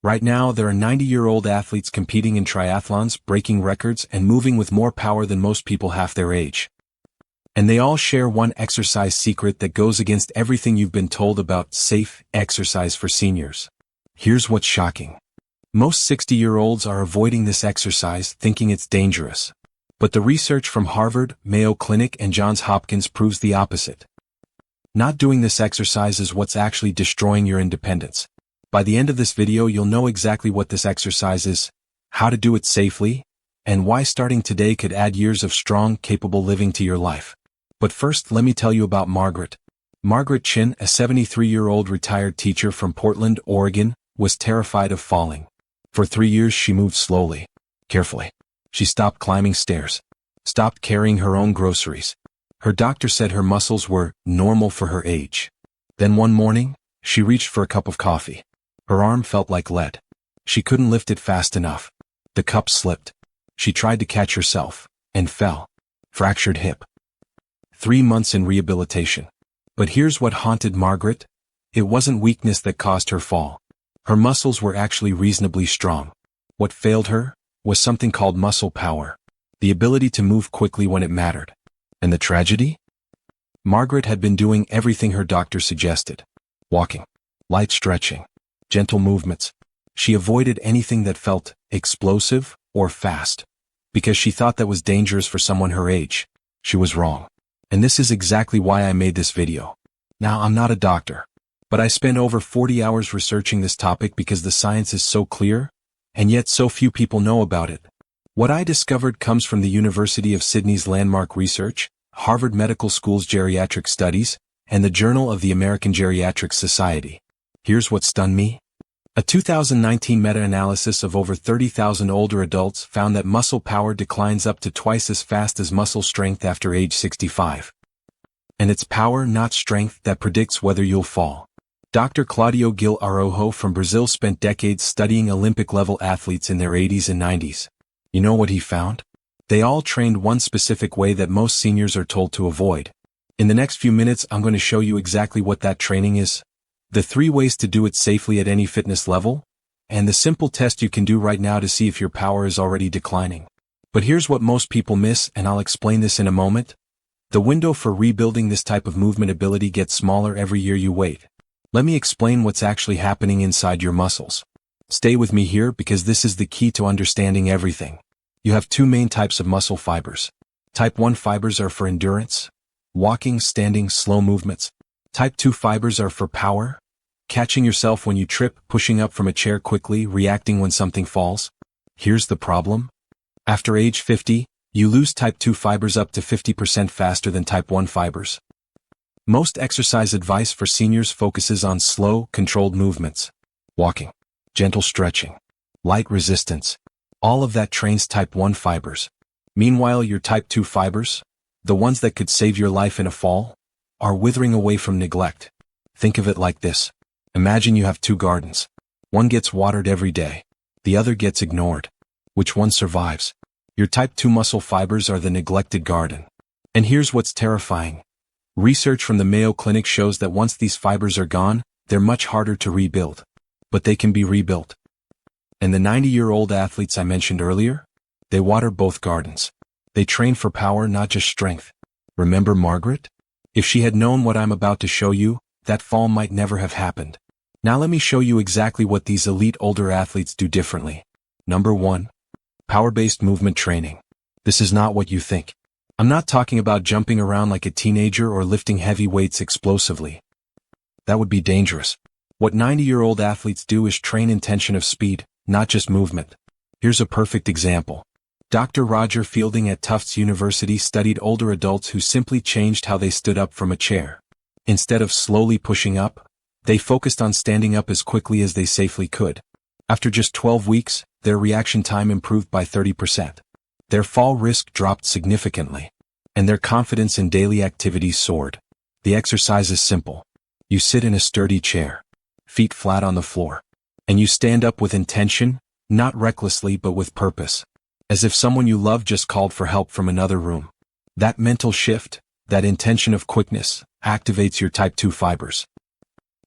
Right now, there are 90-year-old athletes competing in triathlons, breaking records, and moving with more power than most people half their age. And they all share one exercise secret that goes against everything you've been told about safe exercise for seniors. Here's what's shocking. Most 60-year-olds are avoiding this exercise, thinking it's dangerous. But the research from Harvard, Mayo Clinic, and Johns Hopkins proves the opposite. Not doing this exercise is what's actually destroying your independence. By the end of this video, you'll know exactly what this exercise is, how to do it safely, and why starting today could add years of strong, capable living to your life. But first, let me tell you about Margaret. Margaret Chin, a 73-year-old retired teacher from Portland, Oregon, was terrified of falling. For 3 years, she moved slowly, carefully. She stopped climbing stairs, stopped carrying her own groceries. Her doctor said her muscles were normal for her age. Then one morning, she reached for a cup of coffee. Her arm felt like lead. She couldn't lift it fast enough. The cup slipped. She tried to catch herself, and fell. Fractured hip. 3 months in rehabilitation. But here's what haunted Margaret. It wasn't weakness that caused her fall. Her muscles were actually reasonably strong. What failed her was something called muscle power, the ability to move quickly when it mattered. And the tragedy? Margaret had been doing everything her doctor suggested. Walking, light stretching, gentle movements. She avoided anything that felt explosive or fast, because she thought that was dangerous for someone her age. She was wrong. And this is exactly why I made this video. Now, I'm not a doctor, but I spent over 40 hours researching this topic because the science is so clear, and yet so few people know about it. What I discovered comes from the University of Sydney's landmark research, Harvard Medical School's geriatric studies, and the Journal of the American Geriatric Society. Here's what stunned me. A 2019 meta-analysis of over 30,000 older adults found that muscle power declines up to twice as fast as muscle strength after age 65. And it's power, not strength, that predicts whether you'll fall. Dr. Claudio Gil Araujo from Brazil spent decades studying Olympic-level athletes in their 80s and 90s. You know what he found? They all trained one specific way that most seniors are told to avoid. In the next few minutes, I'm going to show you exactly what that training is, the 3 ways to do it safely at any fitness level, and the simple test you can do right now to see if your power is already declining. But here's what most people miss, and I'll explain this in a moment. The window for rebuilding this type of movement ability gets smaller every year you wait. Let me explain what's actually happening inside your muscles. Stay with me here because this is the key to understanding everything. You have 2 main types of muscle fibers. Type 1 fibers are for endurance, walking, standing, slow movements. Type 2 fibers are for power, catching yourself when you trip, pushing up from a chair quickly, reacting when something falls. Here's the problem. After age 50, you lose type 2 fibers up to 50% faster than type 1 fibers. Most exercise advice for seniors focuses on slow, controlled movements. Walking, gentle stretching, light resistance. All of that trains type 1 fibers. Meanwhile, your type 2 fibers, the ones that could save your life in a fall, are withering away from neglect. Think of it like this. Imagine you have 2 gardens. One gets watered every day. The other gets ignored. Which one survives? Your type 2 muscle fibers are the neglected garden. And here's what's terrifying. Research from the Mayo Clinic shows that once these fibers are gone, they're much harder to rebuild. But they can be rebuilt. And the 90-year-old athletes I mentioned earlier? They water both gardens. They train for power, not just strength. Remember Margaret? If she had known what I'm about to show you, that fall might never have happened. Now let me show you exactly what these elite older athletes do differently. Number 1. Power-based movement training. This is not what you think. I'm not talking about jumping around like a teenager or lifting heavy weights explosively. That would be dangerous. What 90-year-old athletes do is train intention of speed, not just movement. Here's a perfect example. Dr. Roger Fielding at Tufts University studied older adults who simply changed how they stood up from a chair. Instead of slowly pushing up, they focused on standing up as quickly as they safely could. After just 12 weeks, their reaction time improved by 30%. Their fall risk dropped significantly, and their confidence in daily activities soared. The exercise is simple. You sit in a sturdy chair, feet flat on the floor, and you stand up with intention, not recklessly but with purpose, as if someone you love just called for help from another room. That mental shift, that intention of quickness, activates your type 2 fibers.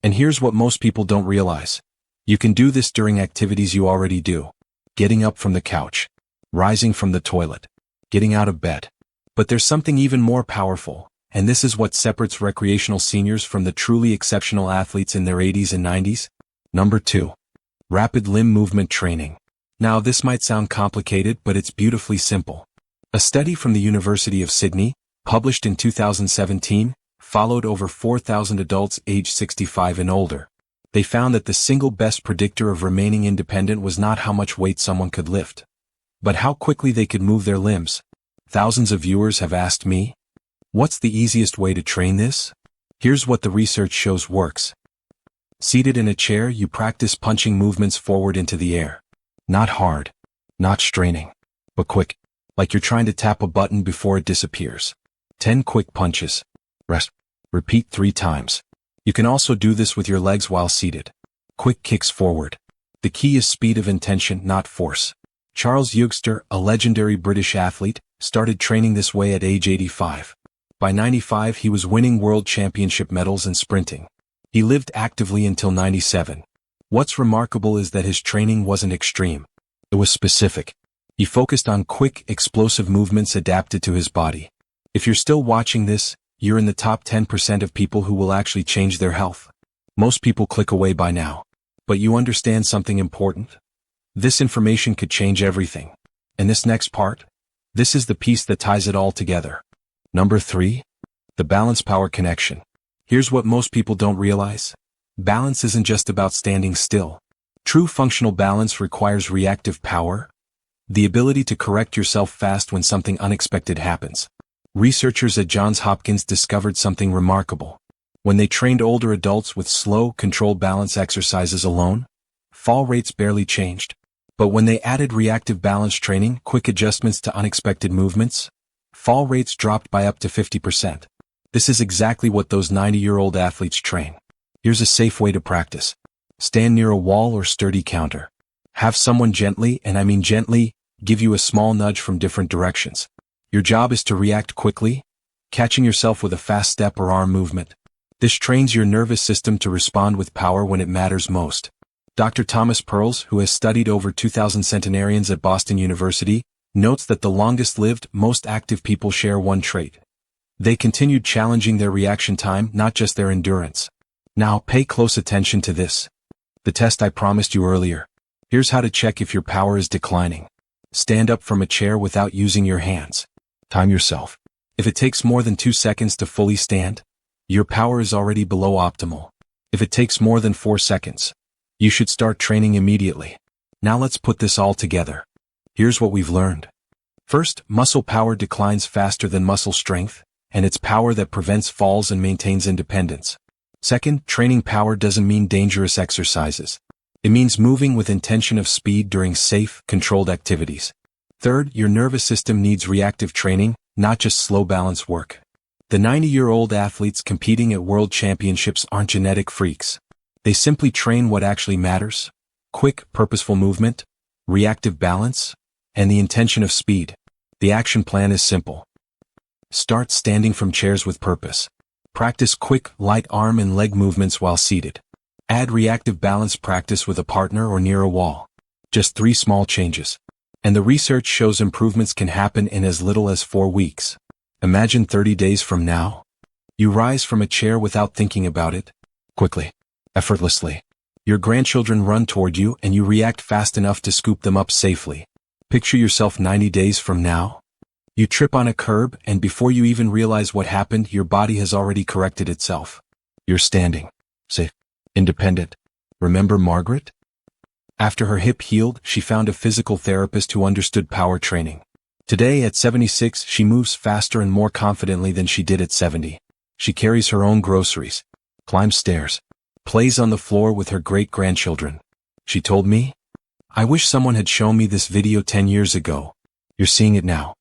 And here's what most people don't realize. You can do this during activities you already do. Getting up from the couch. Rising from the toilet. Getting out of bed. But there's something even more powerful, and this is what separates recreational seniors from the truly exceptional athletes in their 80s and 90s. Number 2. Rapid limb movement training. Now this might sound complicated, but it's beautifully simple. A study from the University of Sydney, published in 2017, followed over 4,000 adults aged 65 and older. They found that the single best predictor of remaining independent was not how much weight someone could lift, but how quickly they could move their limbs. Thousands of viewers have asked me, what's the easiest way to train this? Here's what the research shows works. Seated in a chair, you practice punching movements forward into the air. Not hard, not straining, but quick, like you're trying to tap a button before it disappears. 10 quick punches. Rest. Repeat 3 times. You can also do this with your legs while seated. Quick kicks forward. The key is speed of intention, not force. Charles Eugster, a legendary British athlete, started training this way at age 85. By 95 he was winning world championship medals in sprinting. He lived actively until 97. What's remarkable is that his training wasn't extreme. It was specific. He focused on quick, explosive movements adapted to his body. If you're still watching this, you're in the top 10% of people who will actually change their health. Most people click away by now. But you understand something important? This information could change everything. And this next part? This is the piece that ties it all together. Number 3. The balance-power connection. Here's what most people don't realize. Balance isn't just about standing still. True functional balance requires reactive power, the ability to correct yourself fast when something unexpected happens. Researchers at Johns Hopkins discovered something remarkable. When they trained older adults with slow, controlled balance exercises alone, fall rates barely changed. But when they added reactive balance training, quick adjustments to unexpected movements, fall rates dropped by up to 50%. This is exactly what those 90-year-old athletes train. Here's a safe way to practice. Stand near a wall or sturdy counter. Have someone gently, and I mean gently, give you a small nudge from different directions. Your job is to react quickly, catching yourself with a fast step or arm movement. This trains your nervous system to respond with power when it matters most. Dr. Thomas Perls, who has studied over 2,000 centenarians at Boston University, notes that the longest-lived, most active people share one trait. They continued challenging their reaction time, not just their endurance. Now, pay close attention to this. The test I promised you earlier. Here's how to check if your power is declining. Stand up from a chair without using your hands. Time yourself. If it takes more than 2 seconds to fully stand, your power is already below optimal. If it takes more than 4 seconds, you should start training immediately. Now let's put this all together. Here's what we've learned. First, muscle power declines faster than muscle strength, and it's power that prevents falls and maintains independence. Second, training power doesn't mean dangerous exercises. It means moving with intention of speed during safe, controlled activities. Third, your nervous system needs reactive training, not just slow balance work. The 90-year-old athletes competing at world championships aren't genetic freaks. They simply train what actually matters: quick, purposeful movement, reactive balance, and the intention of speed. The action plan is simple. Start standing from chairs with purpose. Practice quick, light arm and leg movements while seated. Add reactive balance practice with a partner or near a wall. Just 3 small changes. And the research shows improvements can happen in as little as 4 weeks. Imagine 30 days from now. You rise from a chair without thinking about it. Quickly. Effortlessly. Your grandchildren run toward you and you react fast enough to scoop them up safely. Picture yourself 90 days from now. You trip on a curb and before you even realize what happened, your body has already corrected itself. You're standing. Safe. Independent. Remember Margaret? After her hip healed, she found a physical therapist who understood power training. Today, at 76, she moves faster and more confidently than she did at 70. She carries her own groceries, climbs stairs, plays on the floor with her great-grandchildren. She told me, "I wish someone had shown me this video 10 years ago. You're seeing it now.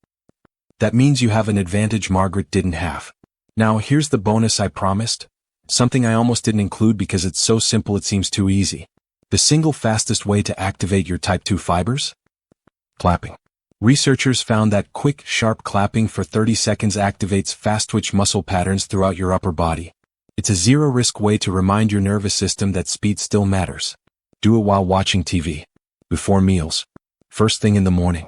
That means you have an advantage Margaret didn't have." Now, here's the bonus I promised. Something I almost didn't include because it's so simple it seems too easy. The single fastest way to activate your type 2 fibers? Clapping. Researchers found that quick, sharp clapping for 30 seconds activates fast-twitch muscle patterns throughout your upper body. It's a zero-risk way to remind your nervous system that speed still matters. Do it while watching TV. Before meals. First thing in the morning.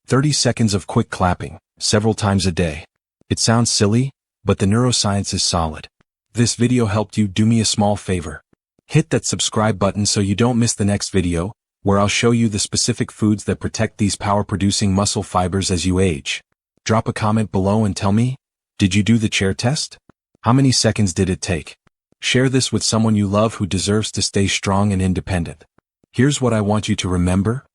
30 seconds of quick clapping, several times a day. It sounds silly, but the neuroscience is solid. This video helped you. Do me a small favor. Hit that subscribe button so you don't miss the next video, where I'll show you the specific foods that protect these power-producing muscle fibers as you age. Drop a comment below and tell me, did you do the chair test? How many seconds did it take? Share this with someone you love who deserves to stay strong and independent. Here's what I want you to remember.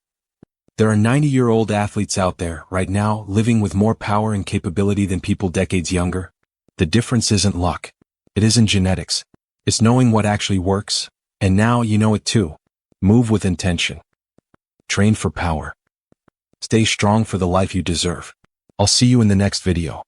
There are 90-year-old athletes out there right now living with more power and capability than people decades younger. The difference isn't luck. It isn't genetics. It's knowing what actually works, and now you know it too. Move with intention. Train for power. Stay strong for the life you deserve. I'll see you in the next video.